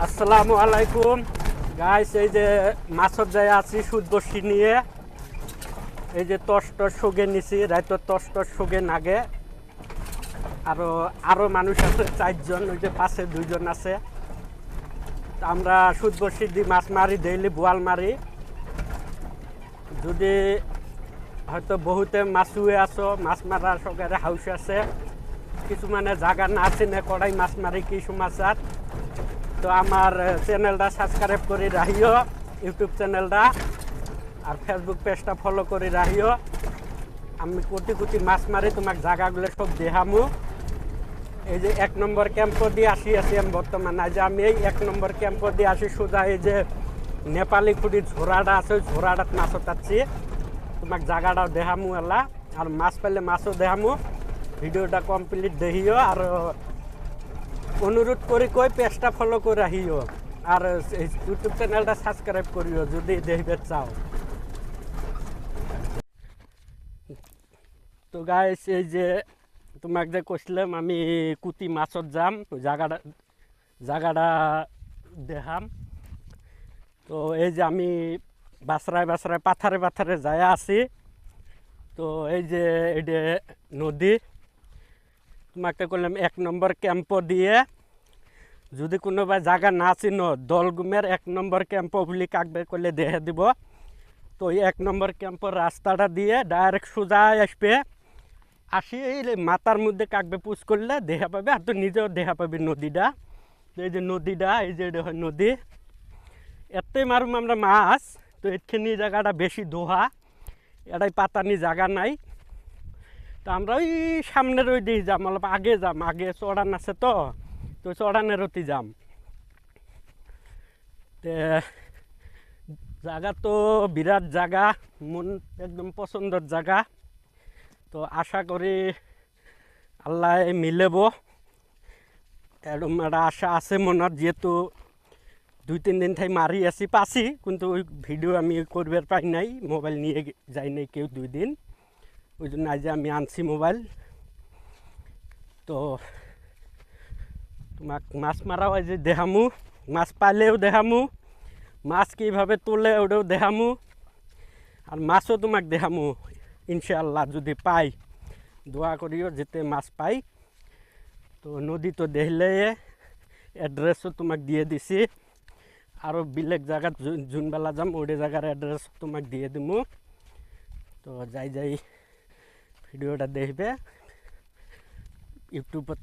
আসসালামু আলাইকুম গাইস, এই যে মাছের যায় আছি সুদ বসি নিয়ে। এই যে টস সগে নিছি, রাইত টস সগে নাগে। আরো মানুষ আছে 4জন, ওই যে পাশে 2জন আছে। আমরা সুদ বসি দি মাছ মারি, ডেইলি বোয়াল মারি। যদি হয়তো বহুতে মাছুয়ে আছো, মাছ মারার সকালে হাউস আছে, কিছু মানে জায়গা না আছে না কড়াই মাছ মারি কিছু মাছার। তো আমার চ্যানেলটা সাবস্ক্রাইব করে রাখিও, ইউটিউব চ্যানেলটা আর ফেসবুক পেজটা ফলো করে রাখিও। আমি কোটি কোটি মাছ মারি, তোমাকে জায়গাগুলো সব দেখামু। এই যে 1 নম্বর ক্যাম্প দিয়ে আছি আমি বর্তমানে। যে আমি এই 1 নম্বর ক্যাম্প দিয়ে আসি সোজা এই যে নেপালি খুঁটির ঝোড়াটা আছে, ওই ঝোড়াটাত মাছও তাচ্ছি। তোমাকে জায়গাটাও দেখামু এলা, আর মাছ পেলে মাছও দেখামু। ভিডিওটা কমপ্লিট দেখিও, আর অনুরোধ করি কই পেজটা ফলো করে রাখিও, আর ইউটিউব চ্যানেলটা সাবস্ক্রাইব করিও যদি দেখবে চাও। তো গাইস, এই যে তোমাকে যে কইছিলাম আমি কুতি মাছত যাম, জায়গাটা দেখাম। তো এই যে আমি বাসরায় পাথারে যায় আছি। তো এই যে এটা নদী। তোমাকে করলাম 1 নম্বর ক্যাম্প দিয়ে, যদি কোনোবা জায়গা না চিনো, দলগুমের 1 নম্বর ক্যাম্প বলি কাকবে করলে দেখে দিব। তো এই 1 নম্বর ক্যাম্পের রাস্তাটা দিয়ে ডাইরেক্ট সোজা আসবে। আসি এই মাথার মধ্যে কাকবে পুষ করলে দেখা পাবে, আর তো নিজেও দেখা পাবে নদীটা। তো এই যে নদীটা, এই যে এটা হয় নদী। এতই মারুম আমরা মাছ। তো এখানে জায়গাটা বেশি দোহা, এটাই পাতানি জায়গা নাই। তো আমরা ওই সামনের ওই দিকে যাম, অল্প আগে যাম, আগে চড়ান আছে। তো চড়ানের অতি যাম। তে জায়গা তো বিরাট জায়গা, মন একদম পছন্দের জায়গা। তো আশা করি আল্লাহ মিলেব, এরকম একটা আশা আছে মনত। যেহেতু 2-3 দিন থাই মারি আছি, পাছি, কিন্তু ওই ভিডিও আমি করবার পাই নাই, মোবাইল নিয়ে যাই নাই কেউ 2 দিন। ওই জন্য আজ আমি আনছি মোবাইল। তো তোমাক মাছ মারা হয় যে দেখামু, মাছ পাইলেও দেখামু, মাছ কীভাবে তোলে ওটাও দেখামু, আর মাছও তোমাক দেখামু ইনশাআল্লাহ যদি পাই। দোয়া করিও যেতে মাছ পাই। তো নদী তো দেখলে, অ্যাড্রেসও তোমাক দিয়ে দিছি। আরও বেলেগ জায়গাত যোনবেলা যাম ওই জায়গার অ্যাড্রেস তোমাক দিয়ে দিমু। তো যাই ভিডিওটা দেখবে। ইউটিউবত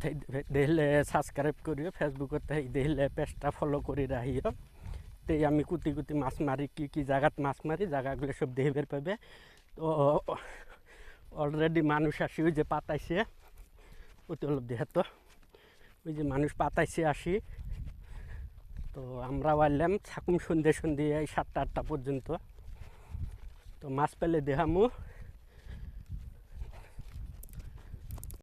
দেখলে সাবস্ক্রাইব করিও, ফেসবুকত দেখলে পেজটা ফলো করে রাখিও। তাই আমি কুতি মাছ মারি, কি জায়গাত মাছ মারি, জায়গাগুলো সব দেখবার পাবে। তো অলরেডি মানুষ আসি, ওই যে পাতাইছে, ওতে অলপ দেখাত, ওই যে মানুষ পাতাইছে আসি। তো আমরা আইলাম থাকুম সন্ধ্যে এই 7টা 8টা পর্যন্ত। তো মাছ পেলে দেখামু।